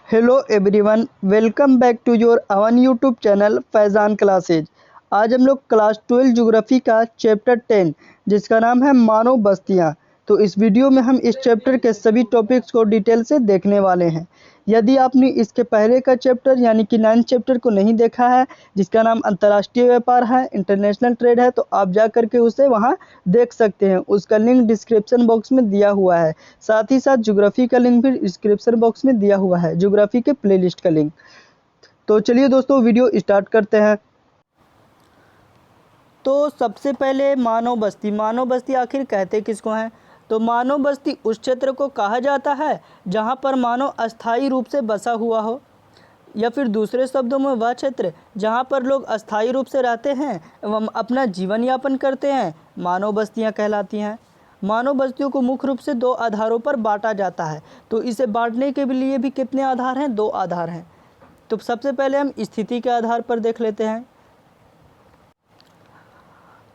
Hello everyone, welcome back to your own YouTube channel Faizan classes. आज हम लोग class 12 geography का चैप्टर 10 जिसका नाम है मानव बस्तियाँ। तो इस वीडियो में हम इस चैप्टर के सभी टॉपिक्स को डिटेल से देखने वाले हैं। यदि आपने इसके पहले का चैप्टर यानी कि 9th चैप्टर को नहीं देखा है, जिसका नाम अंतर्राष्ट्रीय व्यापार है, इंटरनेशनल ट्रेड है, तो आप जा करके उसे वहाँ देख सकते हैं। उसका लिंक डिस्क्रिप्शन बॉक्स में दिया हुआ है। साथ ही साथ ज्योग्राफी का लिंक भी डिस्क्रिप्शन बॉक्स में दिया हुआ है, ज्योग्राफी के प्लेलिस्ट का लिंक। तो चलिए दोस्तों, वीडियो स्टार्ट करते हैं। तो सबसे पहले मानव बस्ती आखिर कहते किसको हैं? तो मानव बस्ती उस क्षेत्र को कहा जाता है जहां पर मानव अस्थायी रूप से बसा हुआ हो, या फिर दूसरे शब्दों में वह क्षेत्र जहां पर लोग अस्थायी रूप से रहते हैं एवं अपना जीवन यापन करते हैं, मानव बस्तियां कहलाती हैं। मानव बस्तियों को मुख्य रूप से दो आधारों पर बांटा जाता है। तो इसे बांटने के लिए भी कितने आधार हैं? दो आधार हैं। तो सबसे पहले हम स्थिति के आधार पर देख लेते हैं।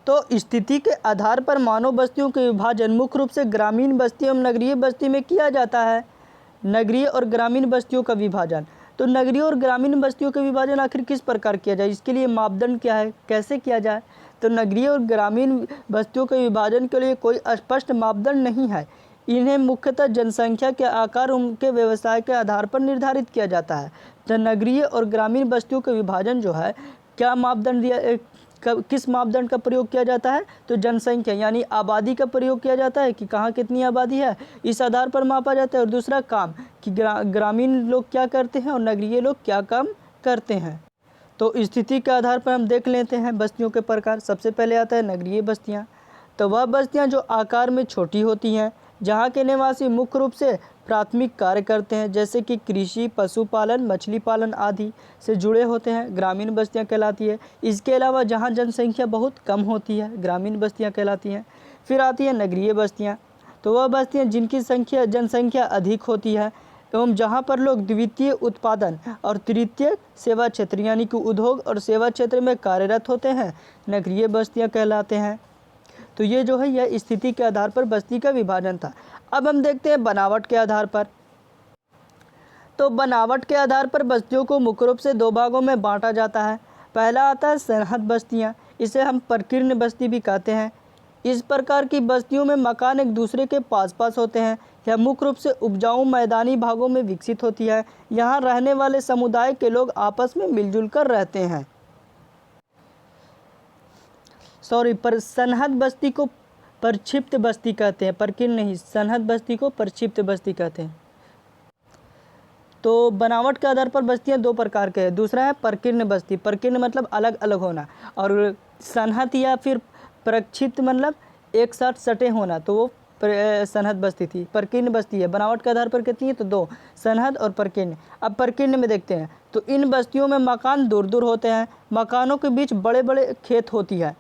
तो स्थिति के आधार पर मानव बस्तियों के विभाजन मुख्य रूप से ग्रामीण बस्ती एवं नगरीय बस्ती में किया जाता है। नगरीय और ग्रामीण बस्तियों का विभाजन। तो नगरीय और ग्रामीण बस्तियों का विभाजन आखिर किस प्रकार किया जाए, इसके लिए मापदंड क्या है, कैसे किया जाए? तो नगरीय और ग्रामीण बस्तियों के विभाजन के लिए कोई स्पष्ट मापदंड नहीं है। इन्हें मुख्यतः जनसंख्या के आकार, उनके व्यवसाय के आधार पर निर्धारित किया जाता है। तो नगरीय और ग्रामीण बस्तियों का विभाजन जो है, क्या मापदंड दिया, किस मापदंड का प्रयोग किया जाता है? तो जनसंख्या यानी आबादी का प्रयोग किया जाता है कि कहाँ कितनी आबादी है, इस आधार पर मापा जाता है। और दूसरा काम कि ग्रामीण लोग क्या करते हैं और नगरीय लोग क्या काम करते हैं। तो स्थिति के आधार पर हम देख लेते हैं बस्तियों के प्रकार। सबसे पहले आता है नगरीय बस्तियाँ। तो वह बस्तियाँ जो आकार में छोटी होती हैं, जहाँ के निवासी मुख्य रूप से प्राथमिक कार्य करते हैं, जैसे कि कृषि, पशुपालन, मछली पालन आदि से जुड़े होते हैं, ग्रामीण बस्तियां कहलाती है। इसके अलावा जहां जनसंख्या बहुत कम होती है, ग्रामीण बस्तियां कहलाती हैं। फिर आती है नगरीय बस्तियां। तो वह बस्तियां जिनकी जनसंख्या अधिक होती है एवं जहां पर लोग द्वितीय उत्पादन और तृतीय सेवा क्षेत्र यानी कि उद्योग और सेवा क्षेत्र में कार्यरत होते हैं, नगरीय बस्तियाँ कहलाते हैं। तो ये जो है, यह स्थिति के आधार पर बस्ती का विभाजन था। अब हम देखते हैं बनावट के आधार पर। तो बनावट के आधार पर बस्तियों को मुख्य रूप से दो भागों में बांटा जाता है। पहला आता है सरहद बस्तियां, इसे हम प्रकीर्ण बस्ती भी कहते हैं। इस प्रकार की बस्तियों में मकान एक दूसरे के पास पास होते हैं। यह मुख्य रूप से उपजाऊ मैदानी भागों में विकसित होती है। यहाँ रहने वाले समुदाय के लोग आपस में मिलजुल कर रहते हैं। पर सनहद बस्ती को प्रक्षिप्त बस्ती कहते हैं, प्रकीर्ण नहीं। सनहद बस्ती को प्रक्षिप्त बस्ती कहते हैं। तो बनावट के आधार पर बस्तियां दो प्रकार के हैं। दूसरा है प्रकीर्ण बस्ती। प्रकीर्ण मतलब अलग अलग होना, और सनहद या फिर प्रक्षिप्त मतलब एक साथ सटे होना, तो वो सनहद बस्ती थी। प्रकीर्ण बस्ती है, बनावट के आधार पर कितनी है? तो दो, सनहद और प्रकीर्ण। अब प्रकीर्ण में देखते हैं। तो इन बस्तियों में मकान दूर दूर होते हैं, मकानों के बीच बड़े बड़े खेत होती है।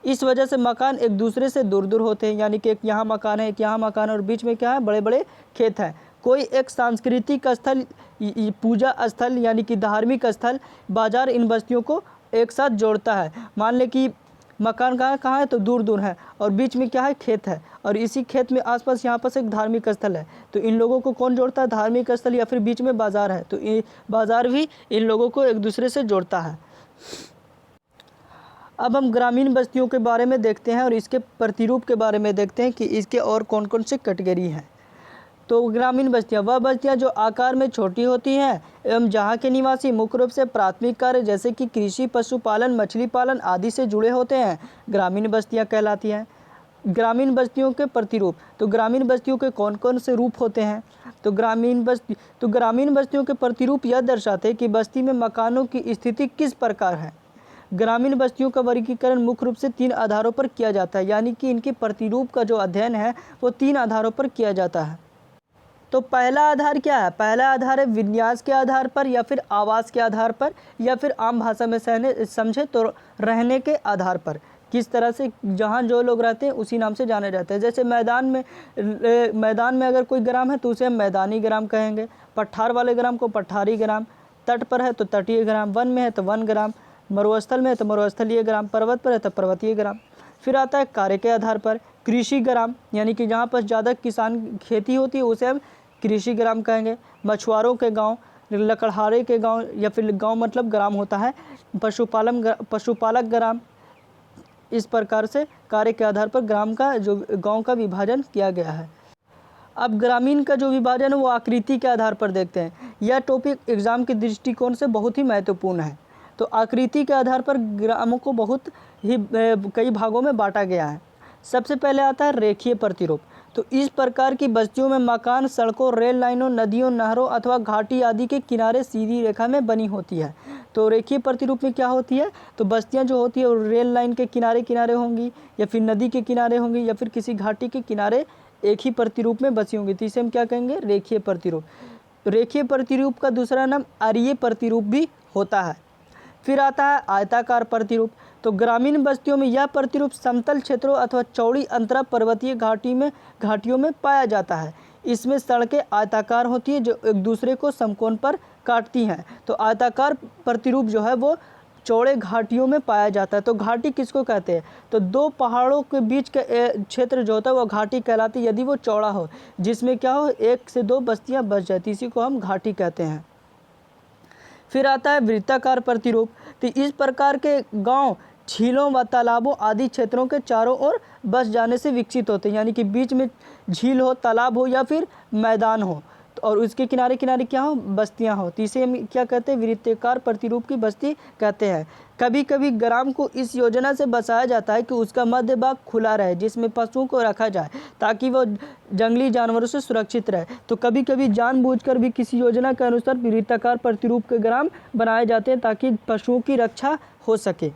इस वजह से मकान एक दूसरे से दूर दूर होते हैं, यानी कि एक यहाँ मकान है, एक यहाँ मकान है, और बीच में क्या है? बड़े बड़े खेत हैं। कोई एक सांस्कृतिक स्थल, पूजा स्थल यानी कि धार्मिक स्थल, बाजार इन बस्तियों को एक साथ जोड़ता है। मान ले कि मकान कहाँ है? तो दूर दूर है, और बीच में क्या है? खेत है, और इसी खेत में आसपास यहाँ पास एक धार्मिक स्थल है। तो इन लोगों को कौन जोड़ता है? धार्मिक स्थल, या फिर बीच में बाजार है, तो ये बाजार भी इन लोगों को एक दूसरे से जोड़ता है। अब हम ग्रामीण बस्तियों के बारे में देखते हैं और इसके प्रतिरूप के बारे में देखते हैं कि इसके और कौन कौन से कैटेगरी हैं। तो ग्रामीण बस्तियां वह बस्तियां जो आकार में छोटी होती हैं एवं जहां के निवासी मुख्य रूप से प्राथमिक कार्य जैसे कि कृषि, पशुपालन, मछली पालन आदि से जुड़े होते हैं, ग्रामीण बस्तियां कहलाती हैं। ग्रामीण बस्तियों के प्रतिरूप। तो ग्रामीण बस्तियों के कौन कौन से रूप होते हैं? तो ग्रामीण बस्तियों के प्रतिरूप यह दर्शाते हैं कि बस्ती में मकानों की स्थिति किस प्रकार है। ग्रामीण बस्तियों का वर्गीकरण मुख्य रूप से 3 आधारों पर किया जाता है, यानी कि इनके प्रतिरूप का जो अध्ययन है वो 3 आधारों पर किया जाता है। तो पहला आधार क्या है? पहला आधार है विन्यास के आधार पर, या फिर आवास के आधार पर, या फिर आम भाषा में समझे तो रहने के आधार पर। किस तरह से जहाँ जो लोग रहते हैं उसी नाम से जाने जाते हैं। जैसे मैदान में अगर कोई ग्राम है तो उसे हम मैदानी ग्राम कहेंगे। पठार वाले ग्राम को पठारी ग्राम, तट पर है तो तटीय ग्राम, वन में है तो वन ग्राम, मरुस्थल में है तो मरुस्थलीय ग्राम, पर्वत पर है तो पर्वतीय ग्राम। फिर आता है कार्य के आधार पर कृषि ग्राम, यानी कि जहाँ पर ज़्यादा किसान खेती होती है उसे हम कृषि ग्राम कहेंगे। मछुआरों के गांव, लकड़हारे के गांव, या फिर गांव मतलब ग्राम होता है, पशुपालक ग्राम। इस प्रकार से कार्य के आधार पर ग्राम का जो गांव का विभाजन किया गया है। अब ग्रामीण का जो विभाजन है वो आकृति के आधार पर देखते हैं। यह टॉपिक एग्जाम के दृष्टिकोण से बहुत ही महत्वपूर्ण है। तो आकृति के आधार पर ग्रामों को बहुत ही कई भागों में बांटा गया है। सबसे पहले आता है रेखीय प्रतिरूप। तो इस प्रकार की बस्तियों में मकान सड़कों, रेल लाइनों, नदियों, नहरों अथवा घाटी आदि के किनारे सीधी रेखा में बनी होती है। तो रेखीय प्रतिरूप में क्या होती है, तो बस्तियां जो होती है वो रेल लाइन के किनारे किनारे होंगी, या फिर नदी के किनारे होंगी, या फिर किसी घाटी के किनारे एक ही प्रतिरूप में बसी होंगी। तो इसे हम क्या कहेंगे, रेखीय प्रतिरूप। रेखीय प्रतिरूप का दूसरा नाम अरीय प्रतिरूप भी होता है। फिर आता है आयताकार प्रतिरूप। तो ग्रामीण बस्तियों में यह प्रतिरूप समतल क्षेत्रों अथवा चौड़ी अंतरा पर्वतीय घाटियों में पाया जाता है। इसमें सड़कें आयताकार होती है जो एक दूसरे को समकोण पर काटती हैं। तो आयताकार प्रतिरूप जो है वो चौड़े घाटियों में पाया जाता है। तो घाटी किसको कहते हैं, तो दो पहाड़ों के बीच का क्षेत्र जो होता है वो घाटी कहलाती है, यदि वो चौड़ा हो, जिसमें क्या हो, एक से दो बस्तियां बस जाती, इसी को हम घाटी कहते हैं। फिर आता है वृत्ताकार प्रतिरूप। तो इस प्रकार के गांव झीलों व तालाबों आदि क्षेत्रों के चारों ओर बस जाने से विकसित होते हैं, यानी कि बीच में झील हो, तालाब हो या फिर मैदान हो, और उसके किनारे किनारे क्या हो, बस्तियां हो। तो इसे हम क्या कहते हैं, वृत्ताकार प्रतिरूप की बस्ती कहते हैं। कभी कभी ग्राम को इस योजना से बसाया जाता है कि उसका मध्य भाग खुला रहे, जिसमें पशुओं को रखा जाए ताकि वो जंगली जानवरों से सुरक्षित रहे। तो कभी कभी जानबूझकर भी किसी योजना के अनुसार वृत्ताकार प्रतिरूप के ग्राम बनाए जाते हैं ताकि पशुओं की रक्षा हो सके।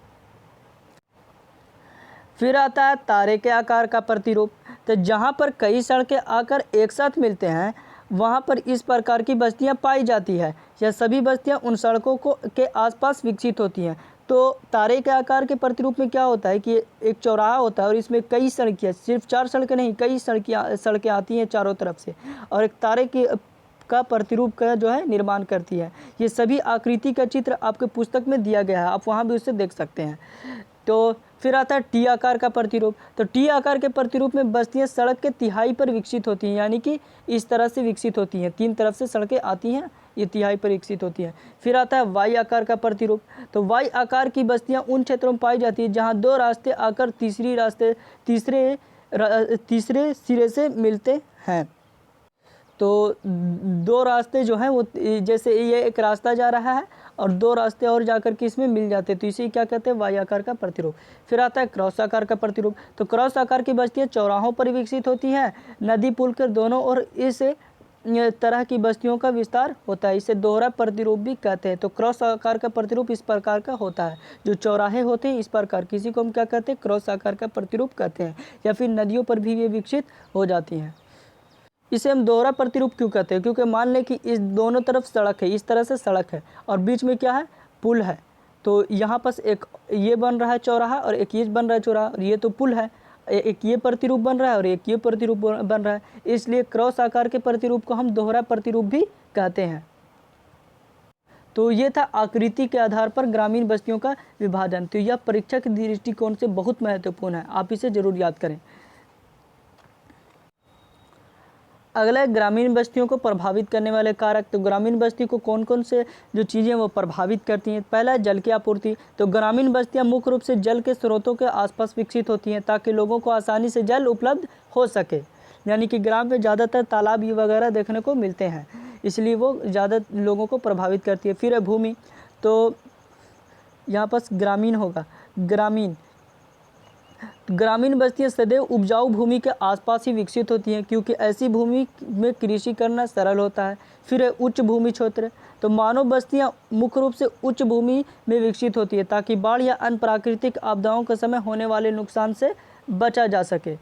फिर आता है तारे के आकार का प्रतिरूप। तो जहाँ पर कई सड़कें आकर एक साथ मिलते हैं वहाँ पर इस प्रकार की बस्तियाँ पाई जाती है। यह सभी बस्तियाँ उन सड़कों के आसपास विकसित होती हैं। तो तारे के आकार के प्रतिरूप में क्या होता है कि एक चौराहा होता है और इसमें कई सड़कें, सिर्फ 4 सड़कें नहीं, कई सड़कें आती हैं चारों तरफ से, और एक तारे का प्रतिरूप का जो है निर्माण करती है। ये सभी आकृति का चित्र आपके पुस्तक में दिया गया है, आप वहाँ भी उसे देख सकते हैं। तो फिर आता है टी आकार का प्रतिरूप। तो टी आकार के प्रतिरूप में बस्तियां सड़क के तिहाई पर विकसित होती हैं, यानी कि इस तरह से विकसित होती हैं, 3 तरफ से सड़कें आती हैं, ये तिहाई पर विकसित होती हैं। फिर आता है वाई आकार का प्रतिरूप। तो वाई आकार की बस्तियां उन क्षेत्रों में पाई जाती है जहां 2 रास्ते आकर तीसरे सिरे से मिलते हैं। तो 2 रास्ते जो हैं वो, जैसे ये एक रास्ता जा रहा है और 2 रास्ते और जाकर के इसमें मिल जाते हैं, तो इसे क्या कहते हैं, वाई आकार का प्रतिरूप। फिर आता है क्रॉस आकार का प्रतिरूप। तो क्रॉस आकार की बस्तियां चौराहों पर विकसित होती हैं, नदी पुल के दोनों ओर इस तरह की बस्तियों का विस्तार होता है, इसे दोहरा प्रतिरूप भी कहते हैं। तो क्रॉस आकार का प्रतिरूप इस प्रकार का होता है, जो चौराहे होते हैं इस प्रकार, किसी को हम क्या कहते हैं, क्रॉस आकार का प्रतिरूप कहते हैं। या फिर नदियों पर भी ये विकसित हो जाती हैं। इसे हम दोहरा प्रतिरूप क्यों कहते हैं, क्योंकि मान लें कि इस दोनों तरफ सड़क है, इस तरह से सड़क है और बीच में क्या है, पुल है। तो यहाँ पर एक ये बन रहा है चौराहा और एक ये बन रहा है चौराहा, और ये तो पुल है, एक ये प्रतिरूप बन रहा है और एक ये प्रतिरूप बन रहा है, इसलिए क्रॉस आकार के प्रतिरूप को हम दोहरा प्रतिरूप भी कहते हैं। तो ये था आकृति के आधार पर ग्रामीण बस्तियों का विभाजन। तो यह परीक्षा के दृष्टिकोण से बहुत महत्वपूर्ण है, आप इसे जरूर याद करें। अगला है ग्रामीण बस्तियों को प्रभावित करने वाले कारक। तो ग्रामीण बस्ती को कौन कौन से जो चीज़ें वो प्रभावित करती हैं। पहला है जल की आपूर्ति। तो ग्रामीण बस्तियां मुख्य रूप से जल के स्रोतों के आसपास विकसित होती हैं ताकि लोगों को आसानी से जल उपलब्ध हो सके, यानी कि ग्राम में ज़्यादातर तालाब वगैरह देखने को मिलते हैं, इसलिए वो ज़्यादा लोगों को प्रभावित करती है। फिर है भूमि। तो यहाँ पर ग्रामीण होगा, ग्रामीण बस्तियां सदैव उपजाऊ भूमि के आसपास ही विकसित होती हैं क्योंकि ऐसी भूमि में कृषि करना सरल होता है। फिर है उच्च भूमि क्षेत्र। तो मानव बस्तियां मुख्य रूप से उच्च भूमि में विकसित होती है ताकि बाढ़ या अन्य प्राकृतिक आपदाओं के समय होने वाले नुकसान से बचा जा सके।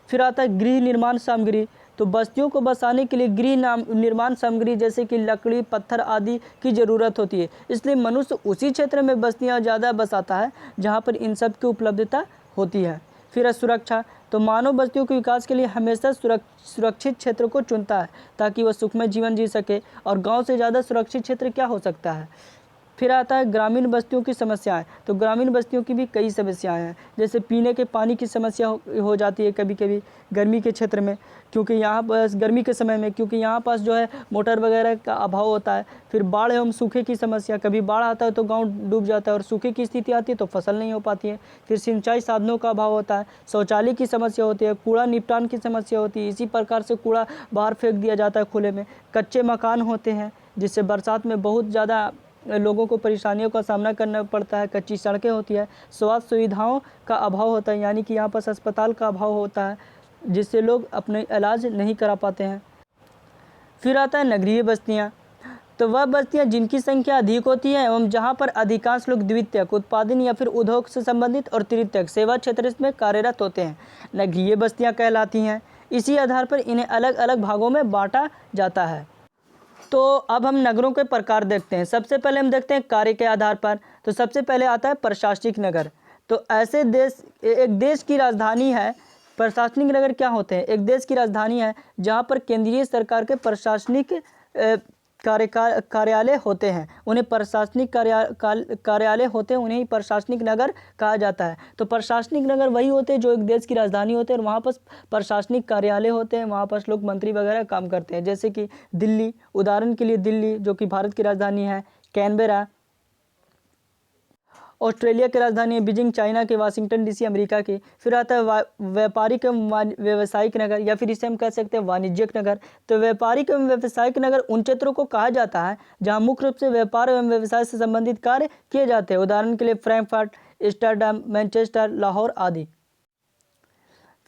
फिर आता है गृह निर्माण सामग्री। तो बस्तियों को बसाने के लिए गृह निर्माण सामग्री जैसे कि लकड़ी, पत्थर आदि की ज़रूरत होती है, इसलिए मनुष्य उसी क्षेत्र में बस्तियां ज़्यादा बसाता है जहां पर इन सब की उपलब्धता होती है। फिर है सुरक्षा। तो मानव बस्तियों के विकास के लिए हमेशा सुरक्षित क्षेत्र को चुनता है ताकि वह सुखमय जीवन जी सके। और गांव से ज़्यादा सुरक्षित क्षेत्र क्या हो सकता है, फिर आता है ग्रामीण बस्तियों की समस्याएं। तो ग्रामीण बस्तियों की भी कई समस्याएं हैं, जैसे पीने के पानी की समस्या हो जाती है कभी कभी गर्मी के क्षेत्र में, क्योंकि यहाँ पास गर्मी के समय में क्योंकि यहाँ पास जो है मोटर वगैरह का अभाव होता है। फिर बाढ़ एवं सूखे की समस्या, कभी बाढ़ आता है तो गांव डूब जाता है और सूखे की स्थिति आती है तो फसल नहीं हो पाती है। फिर सिंचाई साधनों का अभाव होता है, शौचालय की समस्या होती है, कूड़ा निपटान की समस्या होती है, इसी प्रकार से कूड़ा बाहर फेंक दिया जाता है खुले में। कच्चे मकान होते हैं जिससे बरसात में बहुत ज़्यादा लोगों को परेशानियों का सामना करना पड़ता है। कच्ची सड़कें होती है, स्वास्थ्य सुविधाओं का अभाव होता है, यानी कि यहाँ पर अस्पताल का अभाव होता है जिससे लोग अपने इलाज नहीं करा पाते हैं। फिर आता है नगरीय बस्तियाँ। तो वह बस्तियाँ जिनकी संख्या अधिक होती है एवं जहाँ पर अधिकांश लोग द्वितीयक उत्पादन या फिर उद्योग से संबंधित और तृतीयक सेवा क्षेत्र में कार्यरत होते हैं, नगरीय बस्तियाँ कहलाती हैं। इसी आधार पर इन्हें अलग अलग भागों में बांटा जाता है। तो अब हम नगरों के प्रकार देखते हैं। सबसे पहले हम देखते हैं कार्य के आधार पर। तो सबसे पहले आता है प्रशासनिक नगर। तो ऐसे एक देश की राजधानी है। प्रशासनिक नगर क्या होते हैं? एक देश की राजधानी है जहाँ पर केंद्रीय सरकार के प्रशासनिक कार्यालय होते हैं, उन्हें प्रशासनिक कार्यालय होते हैं, उन्हें ही प्रशासनिक नगर कहा जाता है। तो प्रशासनिक नगर वही होते हैं जो एक देश की राजधानी होते हैं और वहाँ पर प्रशासनिक कार्यालय होते हैं, वहाँ पर लोग मंत्री वगैरह काम करते हैं। जैसे कि दिल्ली, उदाहरण के लिए दिल्ली जो कि भारत की राजधानी है, कैनबेरा ऑस्ट्रेलिया की राजधानी है, बीजिंग चाइना के, वाशिंगटन डीसी अमेरिका की। फिर आता है व्यापारिक एवं व्यावसायिक नगर, या फिर इसे हम कह सकते हैं वाणिज्यिक नगर। तो व्यापारिक एवं व्यावसायिक नगर उन क्षेत्रों को कहा जाता है जहां मुख्य रूप से व्यापार एवं व्यवसाय से संबंधित कार्य किए जाते हैं। उदाहरण के लिए फ्रैंकफर्ट, एम्स्टर्डम, मैनचेस्टर, लाहौर आदि।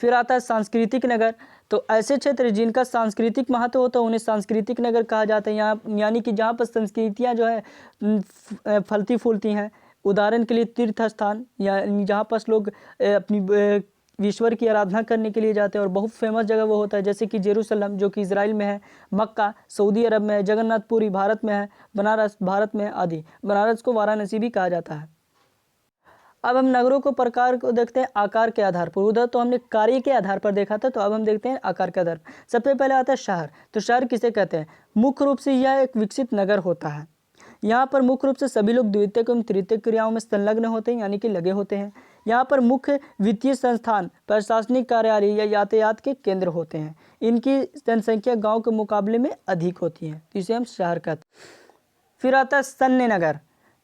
फिर आता है सांस्कृतिक नगर। तो ऐसे क्षेत्र जिनका सांस्कृतिक महत्व होता है उन्हें सांस्कृतिक नगर कहा जाता है। यहाँ यानी कि जहाँ पर संस्कृतियाँ जो है फलती फूलती हैं। उदाहरण के लिए तीर्थ स्थान, या जहाँ पर लोग अपनी ईश्वर की आराधना करने के लिए जाते हैं और बहुत फेमस जगह वो होता है, जैसे कि जेरूसलम जो कि इजराइल में है, मक्का सऊदी अरब में है, जगन्नाथपुरी भारत में है, बनारस भारत में आदि। बनारस को वाराणसी भी कहा जाता है। अब हम नगरों को प्रकार को देखते हैं आकार के आधार पर। उधर तो हमने कार्य के आधार पर देखा था, तो अब हम देखते हैं आकार के आधार पर। सबसे पहले आता है शहर। तो शहर किसे कहते हैं? मुख्य रूप से यह एक विकसित नगर होता है। यहाँ पर मुख्य रूप से सभी लोग द्वितीयक एवं तृतीयक क्रियाओं में संलग्न होते हैं, यानी कि लगे होते हैं। यहाँ पर मुख्य वित्तीय संस्थान, प्रशासनिक कार्यालय या यातायात के केंद्र होते हैं। इनकी जनसंख्या गांव के मुकाबले में अधिक होती है, तो इसे हम शहर कहते हैं। फिर आता है सैन्य नगर।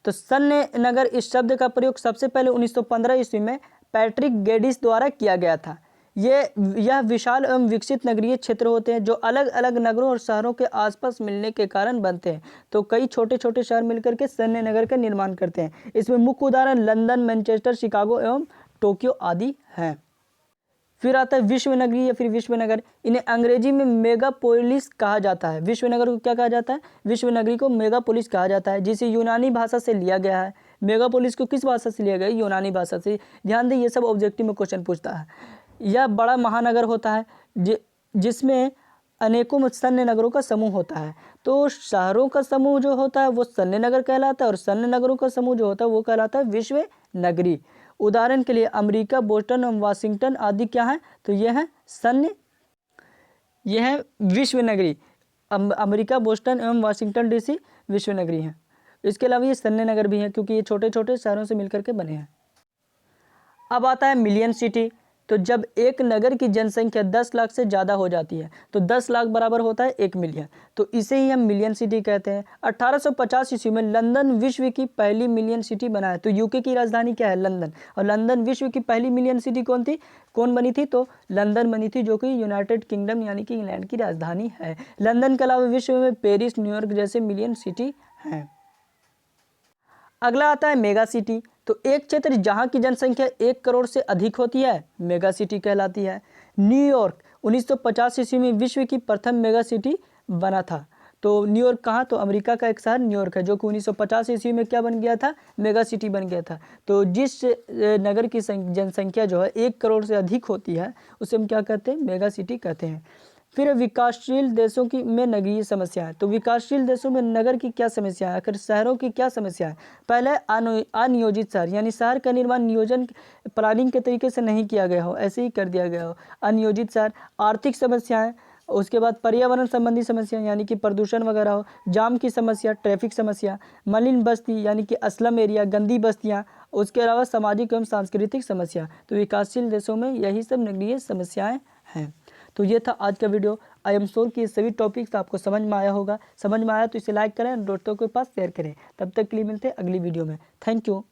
तो सैन्य नगर इस शब्द का प्रयोग सबसे पहले 1915 ईस्वी में पैट्रिक गेडिस द्वारा किया गया था। यह विशाल एवं विकसित नगरीय क्षेत्र होते हैं जो अलग अलग नगरों और शहरों के आसपास मिलने के कारण बनते हैं। तो कई छोटे छोटे शहर मिलकर के सैन्य नगर का निर्माण करते हैं। इसमें मुख्य उदाहरण लंदन, मैनचेस्टर, शिकागो एवं टोक्यो आदि हैं। फिर आता है विश्व नगरी या फिर विश्व नगर। इन्हें अंग्रेजी में मेगापोलिस कहा जाता है। विश्व नगर को क्या कहा जाता है? विश्व नगरी को मेगापोलिस कहा जाता है, जिसे यूनानी भाषा से लिया गया है। मेगापोलिस को किस भाषा से लिया गया? यूनानी भाषा से। ध्यान दें, ये सब ऑब्जेक्टिव में क्वेश्चन पूछता है। यह बड़ा महानगर होता है जिसमें अनेकों सैन्य नगरों का समूह होता है। तो शहरों का समूह जो होता है वो सैन्य नगर कहलाता है और सैन्य नगरों का समूह जो होता है वो कहलाता है विश्व नगरी। उदाहरण के लिए अमेरिका, बोस्टन एवं वाशिंगटन आदि क्या है? तो ये है सैन्य, यह है विश्व नगरी। अमेरिका, बोस्टन एवं वाशिंगटन डीसी विश्व नगरी हैं। इसके अलावा ये सैन्य नगर भी हैं क्योंकि ये छोटे छोटे शहरों से मिलकर के बने हैं। अब आता है मिलियन सिटी। तो जब एक नगर की जनसंख्या 10 लाख से ज़्यादा हो जाती है तो 10 लाख बराबर होता है 1 मिलियन, तो इसे ही हम मिलियन सिटी कहते हैं। 1850 ईस्वी में लंदन विश्व की पहली मिलियन सिटी बना है। तो यूके की राजधानी क्या है? लंदन। और लंदन विश्व की पहली मिलियन सिटी कौन बनी थी? तो लंदन बनी थी, जो कि यूनाइटेड किंगडम यानी कि इंग्लैंड की राजधानी है। लंदन के अलावा विश्व में पेरिस, न्यूयॉर्क जैसे मिलियन सिटी हैं। अगला आता है मेगा सिटी। तो एक क्षेत्र जहां की जनसंख्या 1 करोड़ से अधिक होती है मेगा सिटी कहलाती है। न्यूयॉर्क 1950 ईस्वी में विश्व की प्रथम मेगा सिटी बना था। तो न्यूयॉर्क कहाँ? तो अमेरिका का एक शहर न्यूयॉर्क है, जो कि 1950 ईस्वी में क्या बन गया था? मेगा सिटी बन गया था। तो जिस नगर की जनसंख्या जो है 1 करोड़ से अधिक होती है उसे हम क्या कहते हैं? मेगा सिटी कहते हैं। फिर विकासशील देशों की में नगरीय समस्या है। तो विकासशील देशों में नगर की क्या समस्या है? आखिर शहरों की क्या समस्या है? पहले अनियोजित शहर, यानी शहर का निर्माण नियोजन प्लानिंग के तरीके से नहीं किया गया हो, ऐसे ही कर दिया गया हो। अनियोजित शहर। आर्थिक समस्याएं, उसके बाद पर्यावरण संबंधी समस्या यानी कि प्रदूषण वगैरह हो, जाम की समस्या, ट्रैफिक समस्या, मलिन बस्ती यानी कि अस्लम एरिया, गंदी बस्तियाँ, उसके अलावा सामाजिक एवं सांस्कृतिक समस्या। तो विकासशील देशों में यही सब नगरीय समस्याएं हैं। तो ये था आज का वीडियो। आई एम श्योर कि ये सभी टॉपिक्स आपको समझ में आया होगा। समझ में आया तो इसे लाइक करें, दोस्तों के पास शेयर करें। तब तक के लिए मिलते हैं अगली वीडियो में। Thank you.